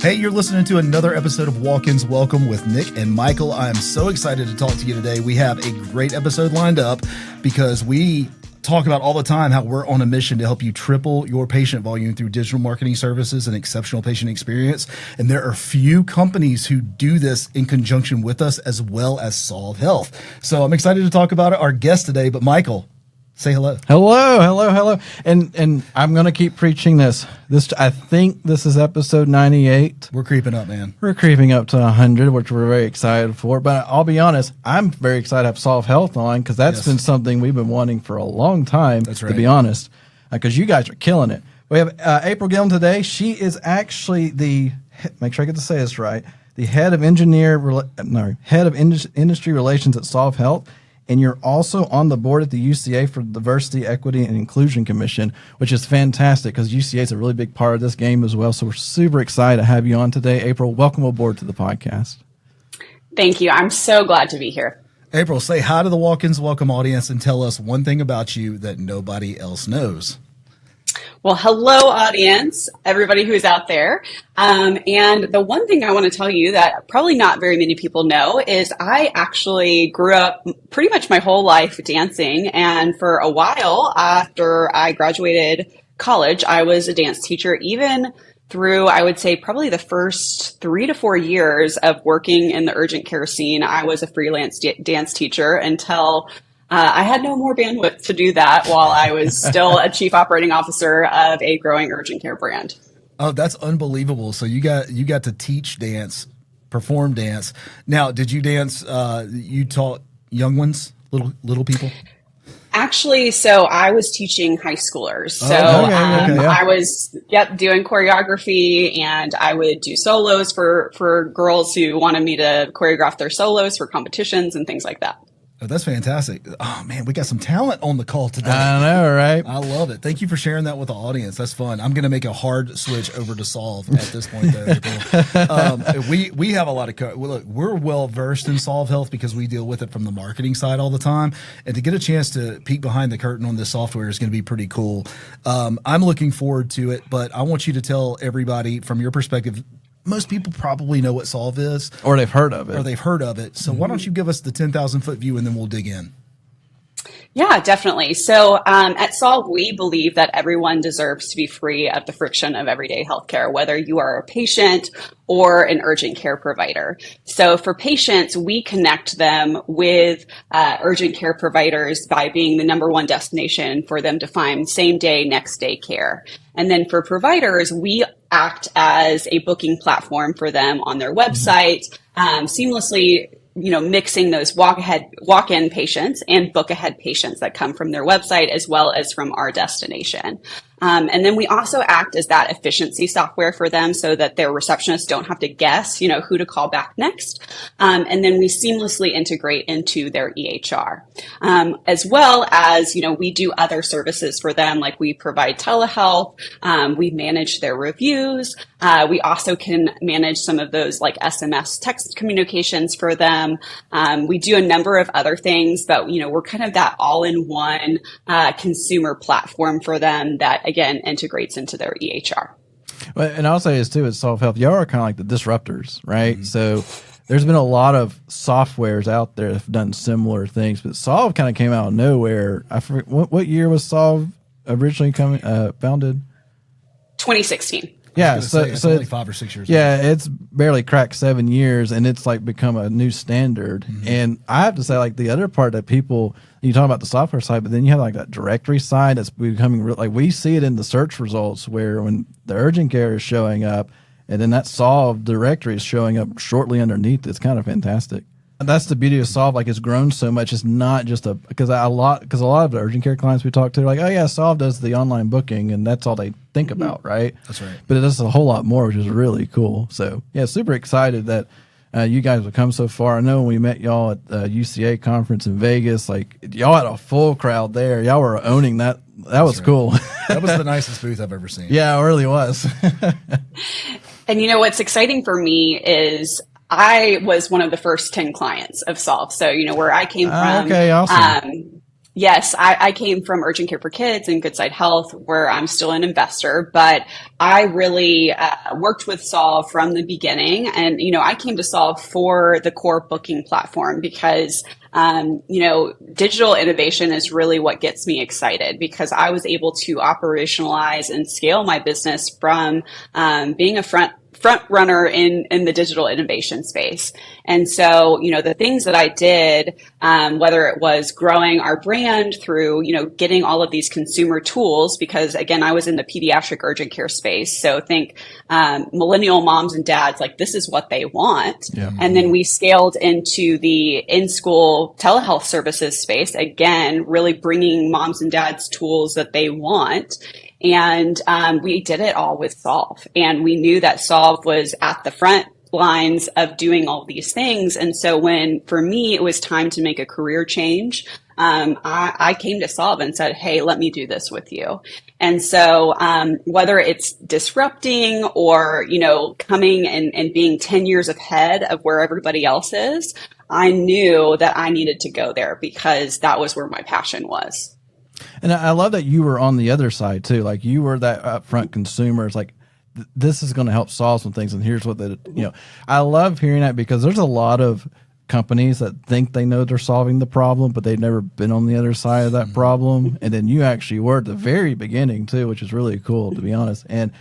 Hey, you're listening to another episode of Walk-Ins Welcome with Nick and Michael. I am so excited to talk to you today. We have a great episode lined up because we talk about all the time how we're on a mission to help you triple your patient volume through digital marketing services and exceptional patient experience. And there are few companies who do this in conjunction with us, as well as Solv Health. So I'm excited to talk about our guest today. But Michael, say hello. Hello. And I'm going to keep preaching this. I think this is episode 98. We're creeping up, man. We're creeping up to 100, which we're very excited for. But I'll be honest, I'm very excited to have Solv Health on because that's been something we've been wanting for a long time, That's right. to be honest, because you guys are killing it. We have April Gillam today. She is actually make sure I get to say this right, the head of industry relations at Solv Health. And you're also on the board at the UCA for the Diversity, Equity, and Inclusion Commission, which is fantastic because UCA is a really big part of this game as well. So we're super excited to have you on today. April, welcome aboard to the podcast. Thank you. I'm so glad to be here. April, say hi to the Walk-Ins Welcome audience and tell us one thing about you that nobody else knows. Well, hello, audience, everybody who is out there. And the one thing I want to tell you that probably not very many people know is I actually grew up pretty much my whole life dancing. And for a while after I graduated college, I was a dance teacher, even through, I would say, probably the first 3 to 4 years of working in the urgent care scene. I was a freelance dance teacher until I had no more bandwidth to do that while I was still a chief operating officer of a growing urgent care brand. Oh, that's unbelievable. So you got to teach dance, perform dance. Now, did you dance, you taught young ones, little people? Actually, so I was teaching high schoolers. So Okay. I was doing choreography, and I would do solos for girls who wanted me to choreograph their solos for competitions and things like that. Oh, that's fantastic. Oh, man, we got some talent on the call today. I know, right? I love it. Thank you for sharing that with the audience. That's fun. I'm going to make a hard switch over to Solv at this point, though. We have a lot of look, we're well versed in Solv Health because we deal with it from the marketing side all the time. And to get a chance to peek behind the curtain on this software is going to be pretty cool. I'm looking forward to it, but I want you to tell everybody from your perspective. Most people probably know what Solv is. Or they've heard of it. So why don't you give us the 10,000-foot view and then we'll dig in. Yeah, definitely. So at Solv, we believe that everyone deserves to be free of the friction of everyday healthcare, whether you are a patient or an urgent care provider. So for patients, we connect them with urgent care providers by being the number one destination for them to find same day, next day care. And then for providers, we act as a booking platform for them on their website, seamlessly mixing those walk-in patients and book-ahead patients that come from their website as well as from our destination. And then we also act as that efficiency software for them so that their receptionists don't have to guess, who to call back next. And then we seamlessly integrate into their EHR. As well as, we do other services for them, like we provide telehealth, we manage their reviews. We also can manage some of those like SMS text communications for them. We do a number of other things, but, we're kind of that all-in-one consumer platform for them that, again, integrates into their EHR. Well, and I'll say this too, at Solv Health, y'all are kind of like the disruptors, right? Mm-hmm. So there's been a lot of softwares out there that have done similar things, but Solv kind of came out of nowhere. I forget, what year was Solv originally founded? 2016. Yeah, so only 5 or 6 years. Yeah, it's barely cracked 7 years, and it's like become a new standard. Mm-hmm. And I have to say, like the other part that people, you talk about the software side, but then you have like that directory side that's becoming like we see it in the search results where when the urgent care is showing up, and then that Solv directory is showing up shortly underneath. It's kind of fantastic. And that's the beauty of Solv. Like it's grown so much. It's not just because a lot of the urgent care clients we talk to are like, oh yeah, Solv does the online booking, and that's all they think about, right? That's right. But it does a whole lot more, which is really cool. So yeah, super excited that you guys have come so far. I know when we met y'all at the UCA conference in Vegas, like y'all had a full crowd there. Y'all were owning that. That was cool. That was the nicest booth I've ever seen. Yeah, it really was. And what's exciting for me is I was one of the first 10 clients of Solv. So, where I came from. Okay, awesome. Yes, I came from urgent care for kids and Good Side Health, where I'm still an investor, but I really worked with Solv from the beginning. And, I came to Solv for the core booking platform because, digital innovation is really what gets me excited because I was able to operationalize and scale my business from being a front runner in the digital innovation space. And so, the things that I did, whether it was growing our brand through, getting all of these consumer tools, because again, I was in the pediatric urgent care space. So think, millennial moms and dads, like this is what they want. Yeah. And then we scaled into the in-school telehealth services space, again, really bringing moms and dads tools that they want. And we did it all with Solv. And we knew that Solv was at the front lines of doing all these things. And so when, for me, it was time to make a career change, I came to Solv and said, hey, let me do this with you. And so whether it's disrupting or, coming and being 10 years ahead of where everybody else is, I knew that I needed to go there because that was where my passion was. And I love that you were on the other side too. Like you were that upfront consumer. It's like, this is going to help solve some things. And here's what I love hearing that because there's a lot of companies that think they know they're solving the problem, but they've never been on the other side of that problem. And then you actually were at the very beginning too, which is really cool to be honest. And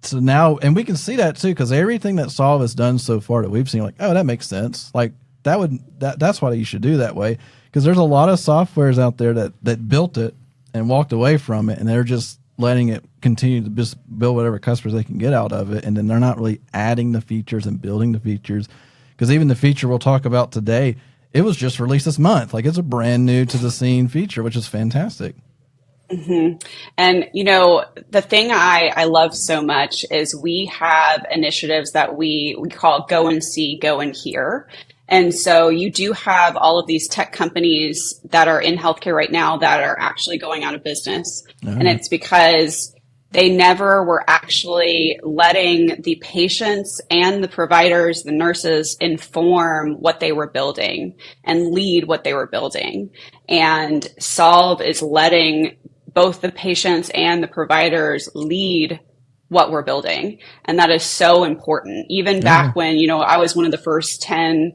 so now, and we can see that too, because everything that Solv has done so far that we've seen, like, oh, that makes sense. Like that's why you should do that way. Because there's a lot of softwares out there that built it and walked away from it, and they're just letting it continue to just build whatever customers they can get out of it, and then they're not really adding the features and building the features. Because even the feature we'll talk about today, it was just released this month. Like it's a brand new to the scene feature, which is fantastic. Mm-hmm. And, the thing I love so much is we have initiatives that we call Go and See, Go and Hear. And so you do have all of these tech companies that are in healthcare right now that are actually going out of business. Mm-hmm. And it's because they never were actually letting the patients and the providers, the nurses inform what they were building and lead what they were building. And Solv is letting both the patients and the providers lead what we're building. And that is so important. Even back when, I was one of the first 10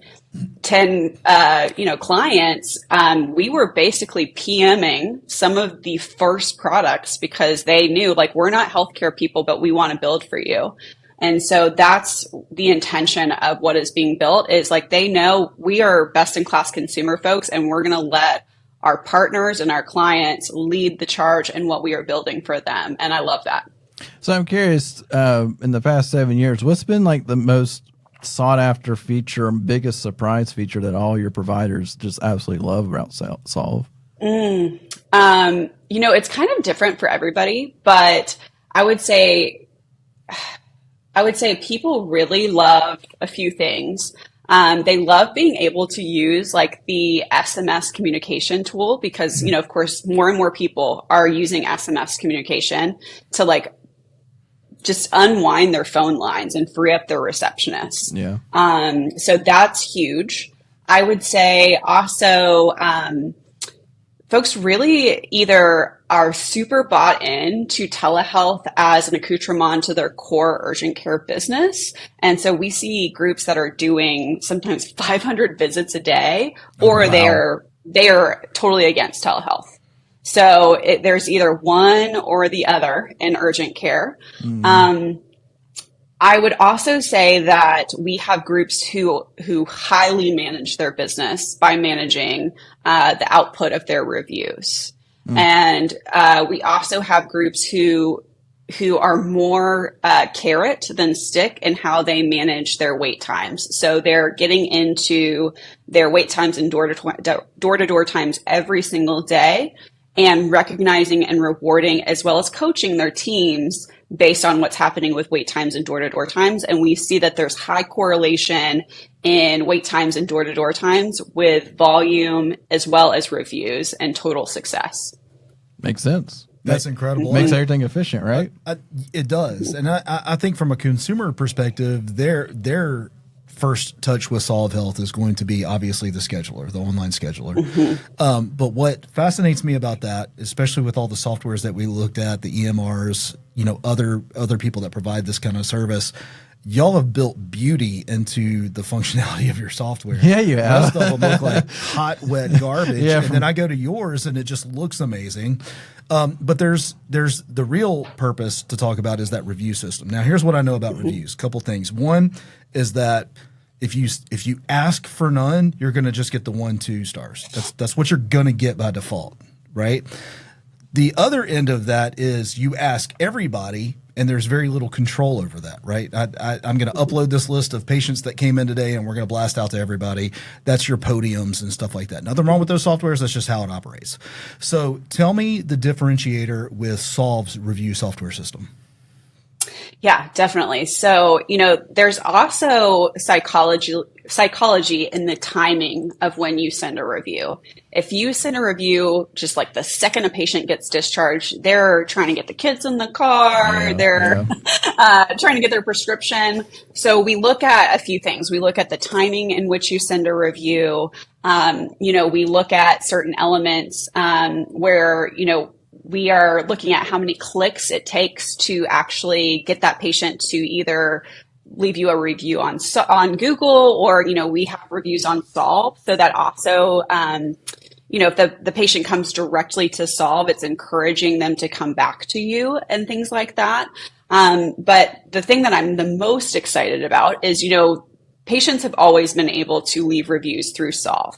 clients, we were basically PMing some of the first products because they knew like, we're not healthcare people, but we want to build for you. And so that's the intention of what is being built is like, they know we are best in class consumer folks and we're going to let our partners and our clients lead the charge in what we are building for them. And I love that. So I'm curious, in the past 7 years, what's been like the most sought after feature and biggest surprise feature that all your providers just absolutely love about Solv? It's kind of different for everybody, but I would say people really love a few things. They love being able to use like the SMS communication tool because, of course, more and more people are using SMS communication to like just unwind their phone lines and free up their receptionists. Yeah. So that's huge. I would say also, folks really either are super bought in to telehealth as an accoutrement to their core urgent care business. And so we see groups that are doing sometimes 500 visits a day, or they are totally against telehealth. So there's either one or the other in urgent care. Mm-hmm. I would also say that we have groups who highly manage their business by managing the output of their reviews. Mm. And we also have groups who are more carrot than stick in how they manage their wait times. So they're getting into their wait times and door-to-door times every single day and recognizing and rewarding as well as coaching their teams based on what's happening with wait times and door-to-door times. And we see that there's high correlation in wait times and door-to-door times with volume as well as reviews and total success. Makes sense. That's incredible. Makes everything efficient, right? It does. And I think from a consumer perspective, they're first touch with Solv Health is going to be obviously the scheduler, the online scheduler. But what fascinates me about that, especially with all the softwares that we looked at, the EMRs, other people that provide this kind of service, y'all have built beauty into the functionality of your software. Yeah, you have. Most of them look like hot, wet garbage. And then I go to yours and it just looks amazing. But there's the real purpose to talk about is that review system. Now, here's what I know about reviews. Couple things. One is that if you ask for none, you're going to just get the 1-2 stars. That's what you're going to get by default, right? The other end of that is you ask everybody, and there's very little control over that, right? I'm going to upload this list of patients that came in today, and we're going to blast out to everybody. That's your podiums and stuff like that. Nothing wrong with those softwares. That's just how it operates. So tell me the differentiator with Solv's review software system. Yeah, definitely. So, there's also psychology in the timing of when you send a review. If you send a review just like the second a patient gets discharged, they're trying to get the kids in the car, they're trying to get their prescription. So we look at a few things. We look at the timing in which you send a review. We look at certain elements where, we are looking at how many clicks it takes to actually get that patient to either leave you a review on Google or, we have reviews on Solv. So that also, if the patient comes directly to Solv, it's encouraging them to come back to you and things like that. But the thing that I'm the most excited about is, patients have always been able to leave reviews through Solv.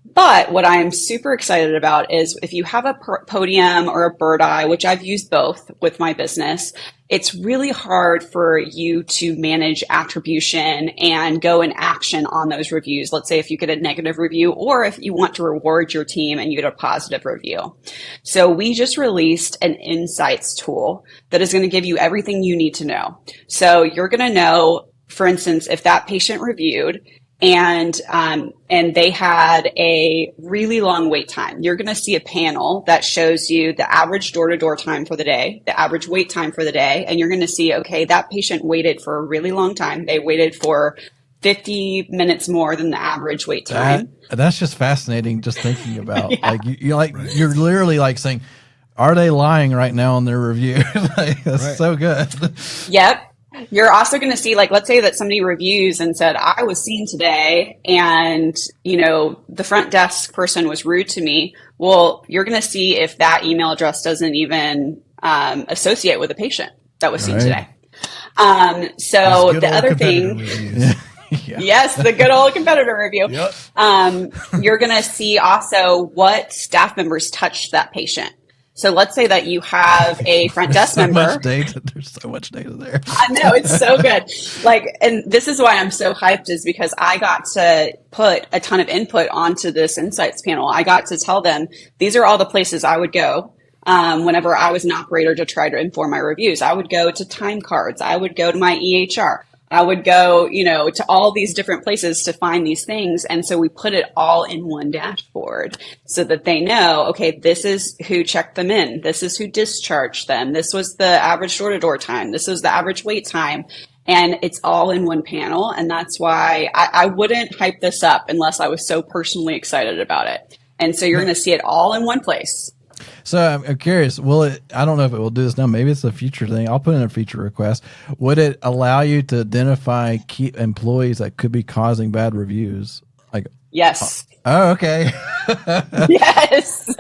But what I'm super excited about is if you have a podium or a bird eye, which I've used both with my business, it's really hard for you to manage attribution and go in action on those reviews. Let's say if you get a negative review or if you want to reward your team and you get a positive review. So we just released an insights tool that is going to give you everything you need to know. So you're going to know, for instance, if that patient reviewed and they had a really long wait time. You're going to see a panel that shows you the average door-to-door time for the day, the average wait time for the day, and you're going to see, okay, that patient waited for a really long time. They waited for 50 minutes more than the average wait time. That's just fascinating just thinking about. You're literally like saying, are they lying right now on their review? That's so good. Yep. You're also going to see, let's say that somebody reviews and said, I was seen today and, the front desk person was rude to me. Well, you're going to see if that email address doesn't even associate with a patient that was seen today. So the other thing, yes, the good old competitor review. Yep. You're going to see also what staff members touched that patient. So let's say that you have a front desk member. There's so much data there. I know, it's so good. And this is why I'm so hyped is because I got to put a ton of input onto this insights panel. I got to tell them, these are all the places I would go whenever I was an operator to try to inform my reviews. I would go to time cards. I would go to my EHR. I would go, to all these different places to find these things. And so we put it all in one dashboard so that they know, okay, this is who checked them in. This is who discharged them. This was the average door-to-door time. This was the average wait time. And it's all in one panel. And that's why I wouldn't hype this up unless I was so personally excited about it. And so you're going to see it all in one place. So I'm curious, I don't know if it will do this now. Maybe it's a future thing. I'll put in a feature request. Would it allow you to identify key employees that could be causing bad reviews? Yes. Oh, okay. Yes.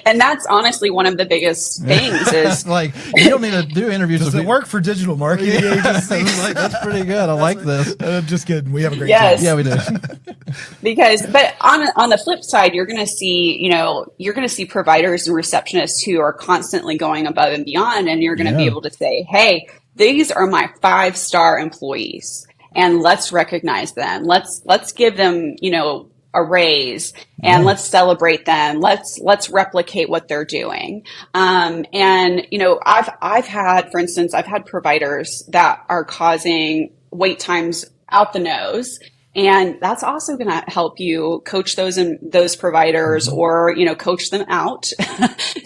And that's honestly one of the biggest things is you don't need to do interviews. Does it work for digital marketing agencies? That's pretty good. I like this. I'm just kidding. We have a great time. Yeah, we do. But on the flip side, you're going to see providers and receptionists who are constantly going above and beyond, and you're going to be able to say, hey, these are my 5-star employees. And let's recognize them. Let's give them, a raise and let's celebrate them. Let's replicate what they're doing. I've had providers that are causing wait times out the nose. And that's also going to help you coach those providers or, coach them out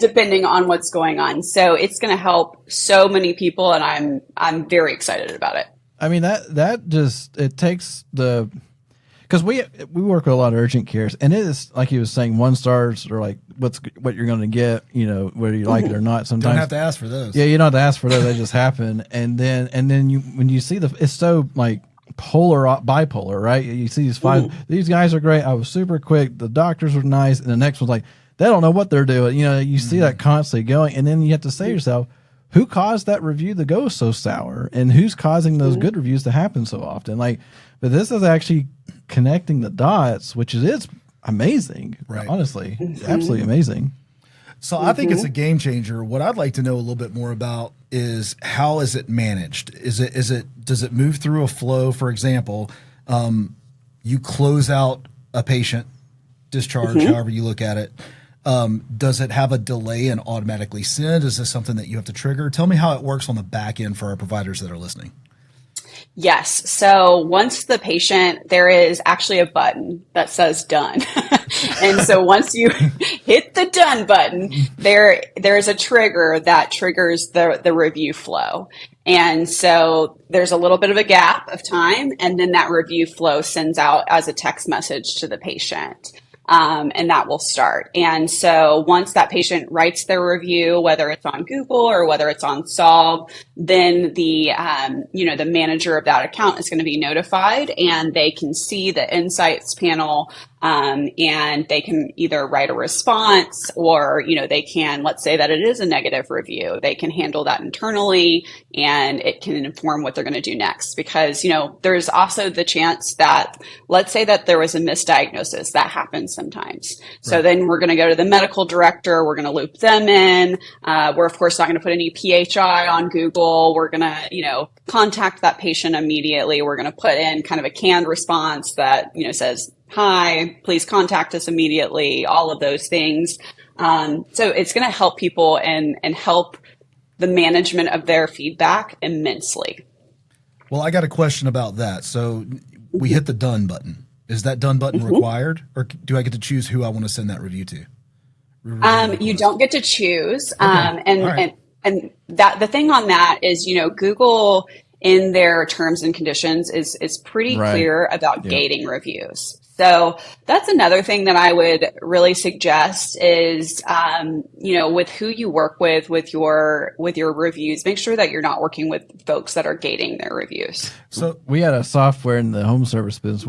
depending on what's going on. So it's going to help so many people and I'm very excited about it. I mean, that just, it takes the, because we work with a lot of urgent cares, and it is like he was saying, 1 stars are like what you're going to get, whether you like it or not. Sometimes don't have to ask for those. Yeah, you don't have to ask for those; they just happen. And then you, when you see it's so like bipolar, right? You see these 5, these guys are great. I was super quick. The doctors were nice, and the next one's like, they don't know what they're doing. You see that constantly going, and then you have to say to yourself, who caused that review to go so sour, and who's causing those good reviews to happen so often? But this is actually connecting the dots, which is amazing. Right. Honestly, absolutely amazing. So I think it's a game changer. What I'd like to know a little bit more about is, how is it managed? Does it move through a flow? For example, you close out a patient, discharge, however you look at it. Does it have a delay and automatically send? Is this something that you have to trigger? Tell me how it works on the back end for our providers that are listening. Yes. So once the patient, there is actually a button that says done. And so once you hit the done button, there's a trigger that triggers the review flow. And so there's a little bit of a gap of time, and then that review flow sends out as a text message to the patient. And that will start. And so once that patient writes their review, whether it's on Google or whether it's on Solv, then the manager of that account is going to be notified, and they can see the insights panel, and they can either write a response, or, they can, let's say that it is a negative review. They can handle that internally, and it can inform what they're going to do next. Because, there's also the chance that, let's say that there was a misdiagnosis. That happens sometimes. So then we're going to go to the medical director. We're going to loop them in. We're of course not going to put any PHI on Google. We're going to, contact that patient immediately. We're going to put in kind of a canned response that, says, hi, please contact us immediately, all of those things. So it's going to help people and help the management of their feedback immensely. Well, I got a question about that. So we hit the done button. Is that done button required, or do I get to choose who I want to send that review to? You don't get to choose. Okay. And that the thing on that is, Google in their terms and conditions is pretty clear about gating reviews. So that's another thing that I would really suggest is, with who you work with your reviews, make sure that you're not working with folks that are gating their reviews. So we had a software in the home service business.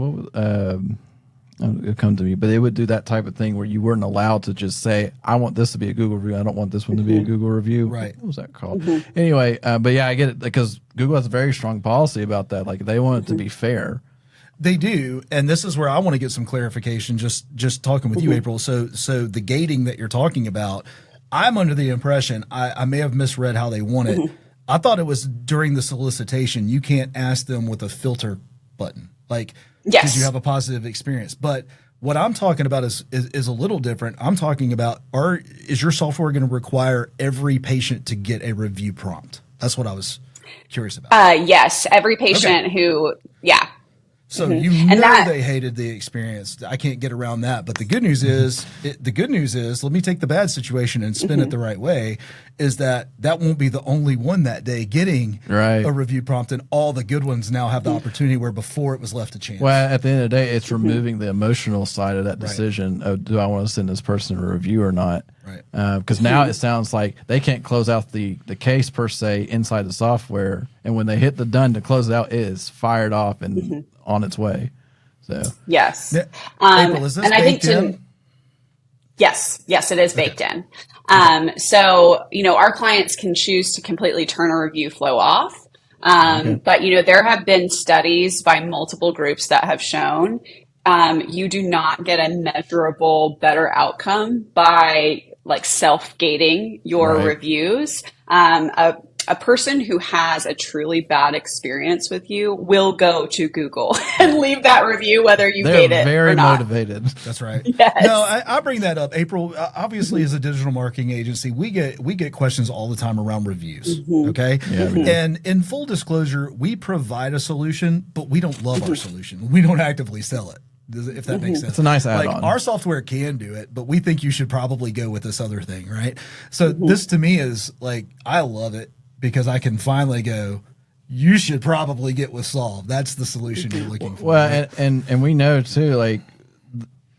It'll come to me, but it would do that type of thing where you weren't allowed to just say, I want this to be a Google review. I don't want this one to be a Google review. Right. What was that called? Anyway, but yeah, I get it, because Google has a very strong policy about that. Like, they want it to be fair. They do, and this is where I want to get some clarification. Just talking with you, April. So the gating that you're talking about, I'm under the impression, I may have misread how they want it. I thought it was during the solicitation. You can't ask them with a filter button, like, yes, did you have a positive experience? But what I'm talking about is a little different. I'm talking about, is your software going to require every patient to get a review prompt? That's what I was curious about. Yes, every patient who, So they hated the experience. I can't get around that. But the good news is, let me take the bad situation and spin it the right way, is that won't be the only one that day getting a review prompt, and all the good ones now have the opportunity where before it was left to chance. Well, at the end of the day, it's removing the emotional side of that decision of, do I want to send this person a review or not? Right. Because now it sounds like they can't close out the case per se inside the software, and when they hit the done to close it out, it is fired off and on its way. So yes, April, is this baked in? Yes, it is baked in. So our clients can choose to completely turn a review flow off. But there have been studies by multiple groups that have shown you do not get a measurable better outcome by self-gating your reviews. A person who has a truly bad experience with you will go to Google and leave that review, whether you gate it very or not. motivated. That's right. Yes. No, I bring that up, April. Obviously, as a digital marketing agency, we get questions all the time around reviews. Okay, and in full disclosure, we provide a solution, but we don't love our solution. We don't actively sell it. If that makes sense. It's a nice add-on. Like, our software can do it, but we think you should probably go with this other thing, right? So this to me is like, I love it, because I can finally go, you should probably get with Solv. That's the solution you're looking for. Well, right? and we know too, like,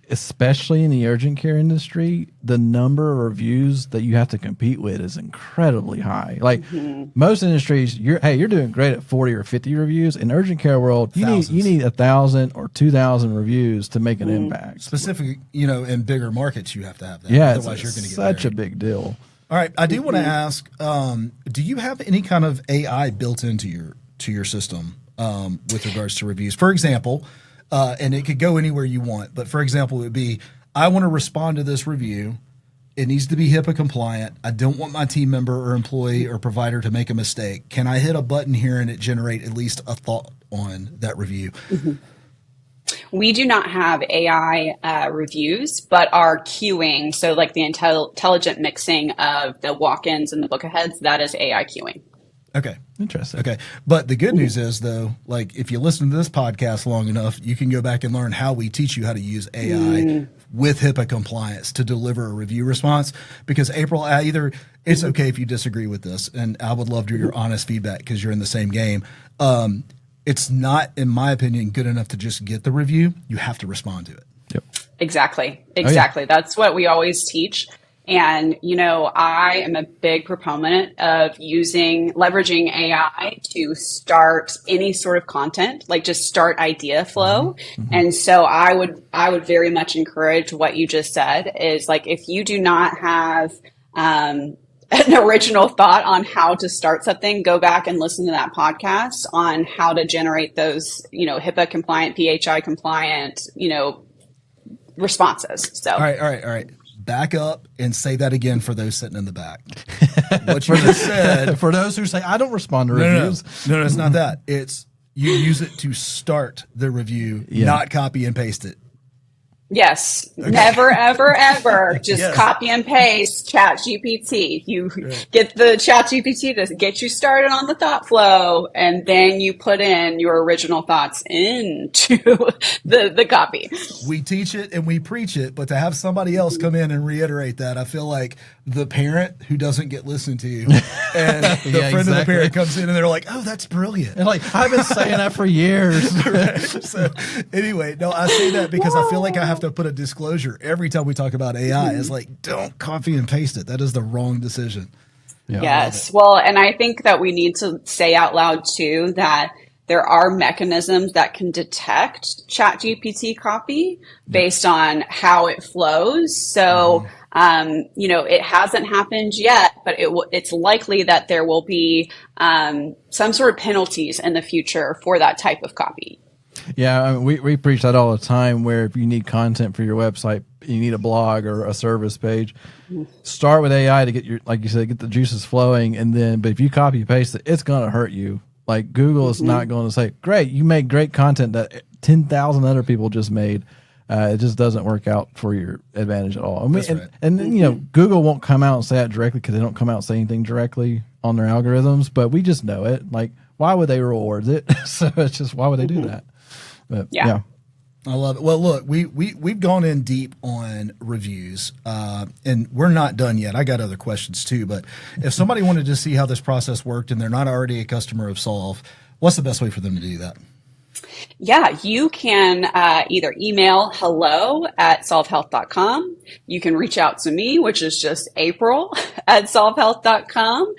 especially in the urgent care industry, the number of reviews that you have to compete with is incredibly high. Like most industries, you're doing great at 40 or 50 reviews. In urgent care world, you need 1,000 or 2,000 reviews to make an impact. Specifically, in bigger markets, you have to have that. Yeah, otherwise you're going to get such a big deal. All right, I do want to ask: do you have any kind of AI built into your system with regards to reviews? For example. And it could go anywhere you want. But for example, it would be, I want to respond to this review. It needs to be HIPAA compliant. I don't want my team member or employee or provider to make a mistake. Can I hit a button here and it generate at least a thought on that review? We do not have AI reviews, but our queuing, so like the intelligent mixing of the walk-ins and the book-aheads, that is AI queuing. Okay. Interesting. Okay. But the good news is, though, like if you listen to this podcast long enough, you can go back and learn how we teach you how to use AI with HIPAA compliance to deliver a review response. Because April, it's okay if you disagree with this, and I would love to hear your honest feedback because you're in the same game. It's not, in my opinion, good enough to just get the review. You have to respond to it. Yep. Exactly. Oh, yeah. That's what we always teach. And, I am a big proponent of leveraging AI to start any sort of content, like just start idea flow. And so I would very much encourage what you just said is like, if you do not have an original thought on how to start something, go back and listen to that podcast on how to generate those, HIPAA compliant, PHI compliant, responses. So, All right. Back up and say that again for those sitting in the back. What you just said. For those who say, I don't respond to reviews. No, it's not that. It's you use it to start the review, not copy and paste it. Yes. Okay. Never, ever, ever just copy and paste Chat GPT. You get the Chat GPT to get you started on the thought flow, and then you put in your original thoughts into the copy. We teach it and we preach it, but to have somebody else come in and reiterate that, I feel like the parent who doesn't get listened to and the friend of the parent comes in and they're like, oh, that's brilliant. And like, I've been saying that for years. Right. So anyway, no, I say that because I feel like I have to put a disclosure every time we talk about AI. It's like, don't copy and paste it. That is the wrong decision. Yeah. Yes. Well, and I think that we need to say out loud too that there are mechanisms that can detect ChatGPT copy based on how it flows. So, it hasn't happened yet, but it's likely that there will be some sort of penalties in the future for that type of copy. Yeah, I mean, we preach that all the time, where if you need content for your website, you need a blog or a service page, start with AI to get like you said, get the juices flowing. But if you copy paste it, it's going to hurt you. Like Google is not going to say, great, you make great content that 10,000 other people just made. It just doesn't work out for your advantage at all. I mean, and Google won't come out and say that directly because they don't come out and say anything directly on their algorithms, but we just know it. Like, why would they reward it? So it's just, why would they do that? But yeah. I love it. Well, look, we've gone in deep on reviews, and we're not done yet. I got other questions too, but if somebody wanted to see how this process worked and they're not already a customer of Solv, what's the best way for them to do that? Yeah, you can either email hello@solvhealth.com. You can reach out to me, which is just April@solvhealth.com.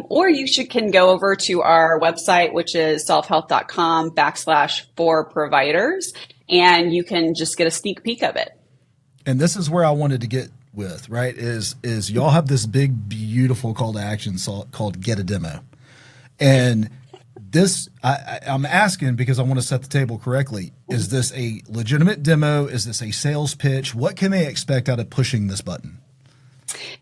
Or you can go over to our website, which is solvhealth.com/for-providers, and you can just get a sneak peek of it. And this is where I wanted to get with, right, is y'all have this big, beautiful call to action called Get a Demo. And this, I'm asking because I want to set the table correctly. Is this a legitimate demo? Is this a sales pitch? What can they expect out of pushing this button?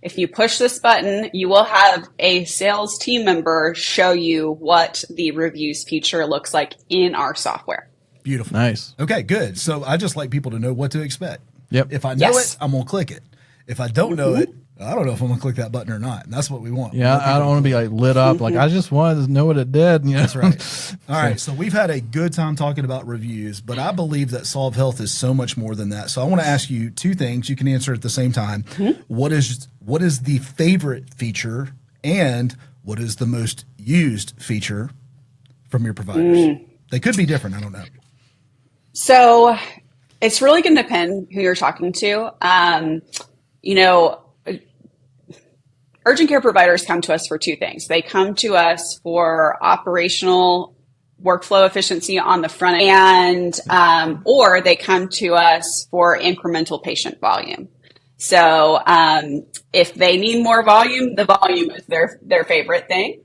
If you push this button, you will have a sales team member show you what the reviews feature looks like in our software. Beautiful. Nice. Okay, good. So I just like people to know what to expect. Yep. If I know it, I'm going to click it. If I don't know it, I don't know if I'm going to click that button or not. And that's what we want. Yeah, I don't want to be like lit up. Like, I just wanted to know what it did. That's right. All right. So we've had a good time talking about reviews, but I believe that Solv Health is so much more than that. So I want to ask you two things. You can answer at the same time. What is the favorite feature and what is the most used feature from your providers? They could be different. I don't know. So it's really going to depend who you're talking to. You know, urgent care providers come to us for two things. They come to us for operational workflow efficiency on the front end, or they come to us for incremental patient volume. So if they need more volume, the volume is their favorite thing,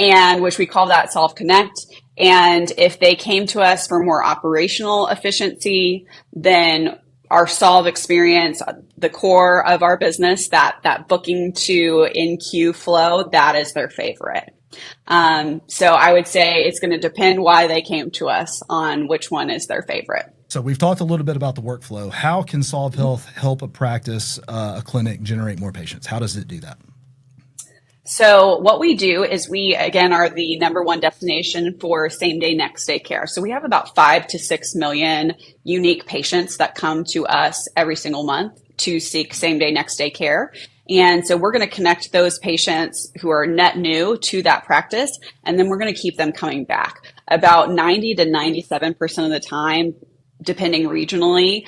and which we call that Solv Connect. And if they came to us for more operational efficiency, then our Solv experience, the core of our business, that booking to in queue flow, that is their favorite. So I would say it's going to depend why they came to us on which one is their favorite. So we've talked a little bit about the workflow. How can Solv Health help a practice, a clinic generate more patients? How does it do that? So what we do is we, again, are the #1 destination for same day, next day care. So we have about 5 to 6 million unique patients that come to us every single month to seek same day, next day care. And so we're going to connect those patients who are net new to that practice, and then we're going to keep them coming back. About 90 to 97% of the time, depending regionally,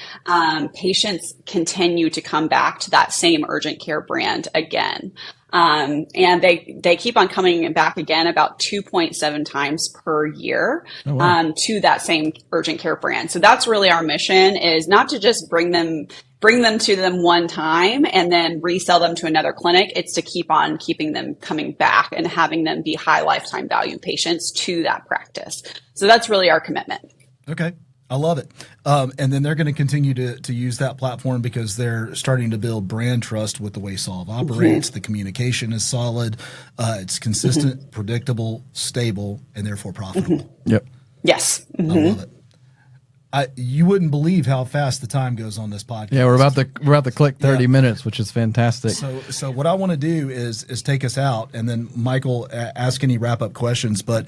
patients continue to come back to that same urgent care brand again. And they keep on coming back again about 2.7 times per year to that same urgent care brand. So that's really our mission, is not to just bring them to them one time and then resell them to another clinic. It's to keep on keeping them coming back and having them be high lifetime value patients to that practice. So that's really our commitment. Okay. I love it. And then they're going to continue to use that platform because they're starting to build brand trust with the way Solv operates. The communication is solid. It's consistent, predictable, stable, and therefore profitable. Yep. Yes. I love it. You wouldn't believe how fast the time goes on this podcast. Yeah, we're about to click 30 minutes, which is fantastic. So what I want to do is take us out, and then Michael ask any wrap up questions. But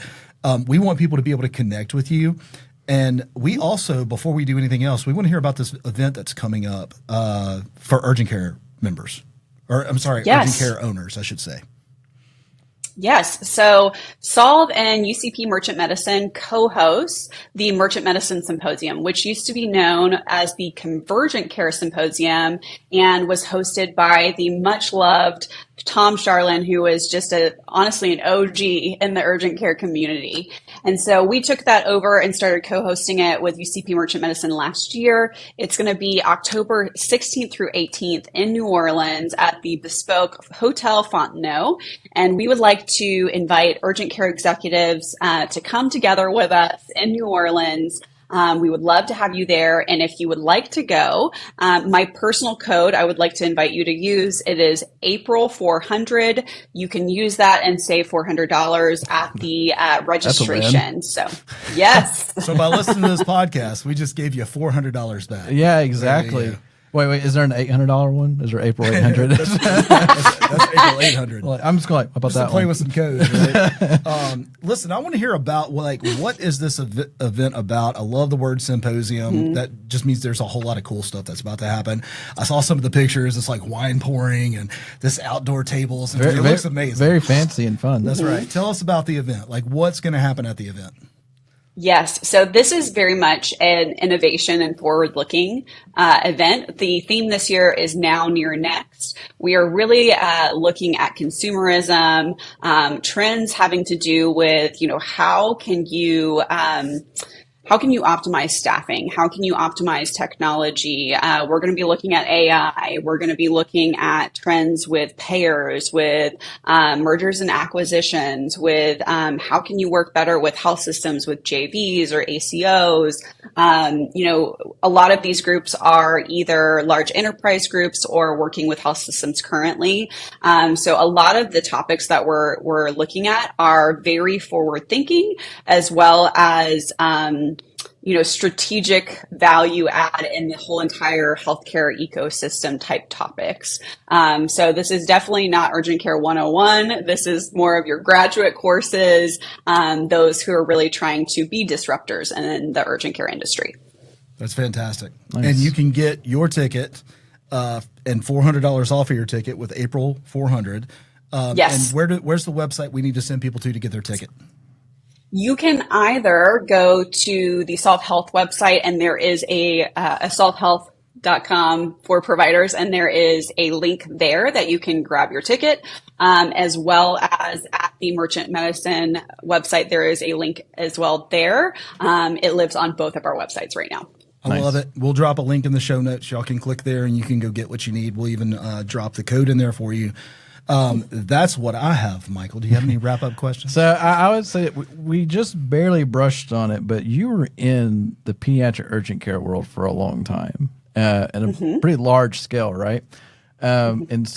we want people to be able to connect with you. And we also, before we do anything else, we want to hear about this event that's coming up for urgent care members, or I'm sorry, urgent care owners, I should say. Yes. So Solv and UCP Merchant Medicine co-host the Merchant Medicine Symposium, which used to be known as the Convergent Care Symposium and was hosted by the much loved Tom Charlin, who is just honestly an OG in the urgent care community. And so we took that over and started co-hosting it with UCP Merchant Medicine last year. It's going to be October 16th through 18th in New Orleans at the Bespoke Hotel Fontenot. And we would like to invite urgent care executives to come together with us in New Orleans. We would love to have you there. And if you would like to go, my personal code I would like to invite you to use, it is April 400. You can use that and save $400 at the registration. So yes. So by listening to this podcast, we just gave you $400 back. Yeah, exactly. Wait, is there an $800 one? Is there April 800? that's April 800. Well, I'm just going, how about that play one? with some codes, right? Listen, I want to hear about what is this event about? I love the word symposium. That just means there's a whole lot of cool stuff that's about to happen. I saw some of the pictures. It's like wine pouring and this outdoor tables. And it looks amazing. Very fancy and fun. That's right. Tell us about the event. Like what's going to happen at the event? Yes. So this is very much an innovation and forward-looking event. The theme this year is Now, Near, Next. We are really looking at consumerism, trends having to do with, how can you optimize staffing? How can you optimize technology? We're going to be looking at AI. We're going to be looking at trends with payers, with mergers and acquisitions, with how can you work better with health systems, with JVs or ACOs. A lot of these groups are either large enterprise groups or working with health systems currently. So a lot of the topics that we're looking at are very forward thinking, as well as strategic value add in the whole entire healthcare ecosystem type topics. So this is definitely not Urgent Care 101. This is more of your graduate courses, those who are really trying to be disruptors in the urgent care industry. That's fantastic. Nice. And you can get your ticket and $400 off of your ticket with April 400. Yes. And where's the website we need to send people to get their ticket? You can either go to the Solv Health website, and there is a solvhealth.com for providers, and there is a link there that you can grab your ticket, as well as at the Merchant Medicine website. There is a link as well there. It lives on both of our websites right now. I love it. We'll drop a link in the show notes. Y'all can click there and you can go get what you need. We'll even drop the code in there for you. That's what I have, Michael. Do you have any wrap up questions? So I would say we just barely brushed on it, but you were in the pediatric urgent care world for a long time, at a pretty large scale, right? And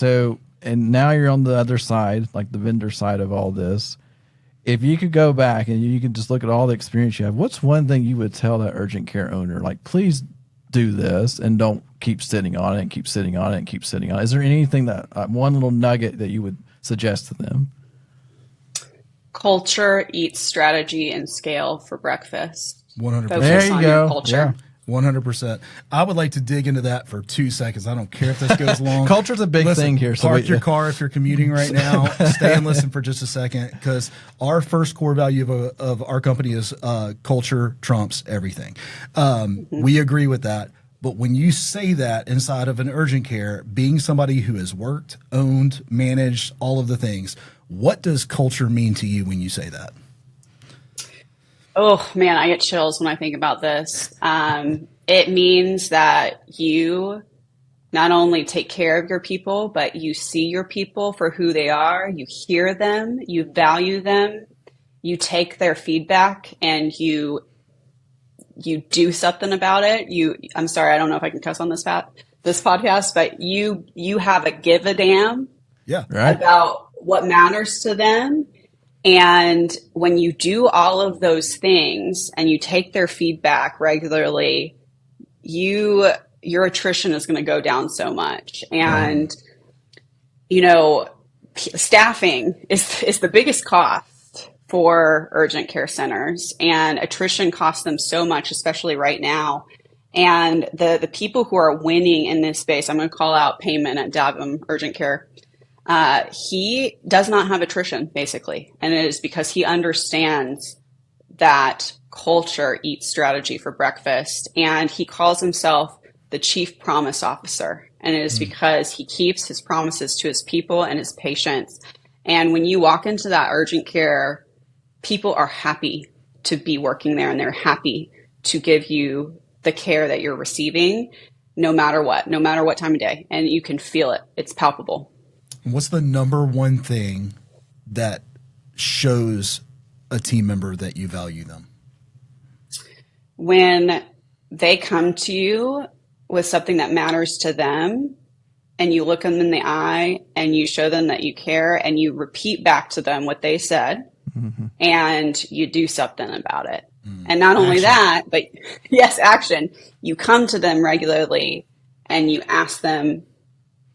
now you're on the other side, like the vendor side of all this. If you could go back and you could just look at all the experience you have, what's one thing you would tell that urgent care owner? Like, please do this and don't keep sitting on it and keep sitting on it and keep sitting on it. Is there anything that one little nugget that you would suggest to them? Culture eats strategy and scale for breakfast. 100%. There you go. Culture. Yeah. 100%. I would like to dig into that for 2 seconds. I don't care if this goes long. Culture's a big thing here. So park your car if you're commuting right now. Stay and listen for just a second, because our first core value of our company is culture trumps everything. We agree with that. But when you say that inside of an urgent care, being somebody who has worked, owned, managed, all of the things, what does culture mean to you when you say that? Oh man, I get chills when I think about this. It means that you not only take care of your people, but you see your people for who they are. You hear them, you value them, you take their feedback, and you do something about it. I'm sorry, I don't know if I can cuss on this podcast, but you have a give a damn about what matters to them. And when you do all of those things and you take their feedback regularly, your attrition is going to go down so much. And, staffing is the biggest cost for urgent care centers, and attrition costs them so much, especially right now. And the people who are winning in this space, I'm going to call out Payman at Davum Urgent Care. He does not have attrition, basically. And it is because he understands that culture eats strategy for breakfast. And he calls himself the Chief Promise Officer. And it is because he keeps his promises to his people and his patients. And when you walk into that urgent care, people are happy to be working there, and they're happy to give you the care that you're receiving, no matter what time of day. And you can feel it. It's palpable. What's the number one thing that shows a team member that you value them? When they come to you with something that matters to them, and you look them in the eye and you show them that you care, and you repeat back to them what they said, and you do something about it. And not only that, but yes, action. You come to them regularly and you ask them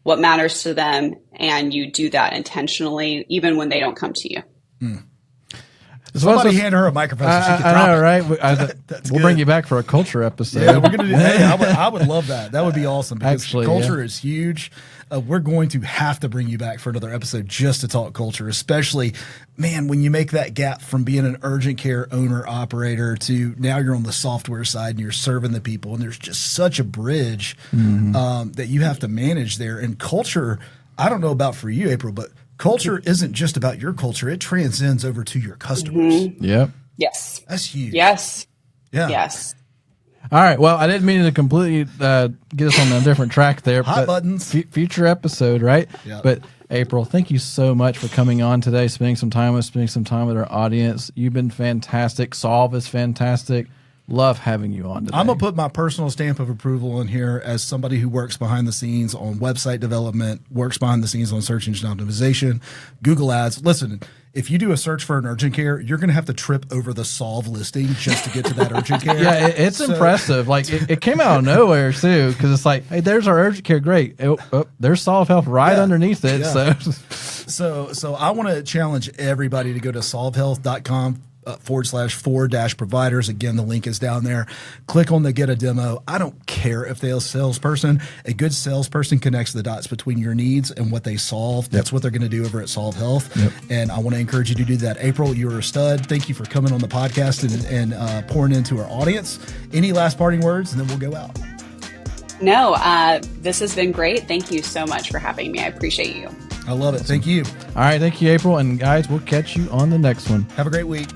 what matters to them, and you do that intentionally, even when they don't come to you. Somebody hand her a microphone so she can drop I know, it. right? We'll bring you back for a culture episode. Yeah, we're gonna do. Hey, I would love that. That would be awesome, because Actually, culture is huge. We're going to have to bring you back for another episode just to talk culture, especially, man, when you make that gap from being an urgent care owner operator to now you're on the software side and you're serving the people, and there's just such a bridge that you have to manage there. And culture, I don't know about for you, April, but culture isn't just about your culture. It transcends over to your customers. Yep. Yes. That's huge. Yes. Yeah. Yes. All right. Well, I didn't mean to completely get us on a different track there. Hot buttons. Future episode, right? Yeah. But April, thank you so much for coming on today, spending some time with our audience. You've been fantastic. Solv is fantastic. Love having you on today. I'm going to put my personal stamp of approval in here as somebody who works behind the scenes on website development, works behind the scenes on search engine optimization, Google Ads. Listen, if you do a search for an urgent care, you're going to have to trip over the Solv listing just to get to that urgent care. Yeah, it's impressive. Like, it came out of nowhere, too, because it's like, hey, there's our urgent care. Great. There's Solv Health right underneath it. Yeah. So I want to challenge everybody to go to solvhealth.com. /4-providers. Again, the link is down there. Click on the get a demo. I don't care if they're a salesperson. A good salesperson connects the dots between your needs and what they solve. That's what they're going to do over at Solv Health. And I want to encourage you to do that. April, you're a stud. Thank you for coming on the podcast and pouring into our audience. Any last parting words, and then we'll go out. No, this has been great. Thank you so much for having me. I appreciate you. I love it. Thank you. All right. Thank you, April. And guys, we'll catch you on the next one. Have a great week.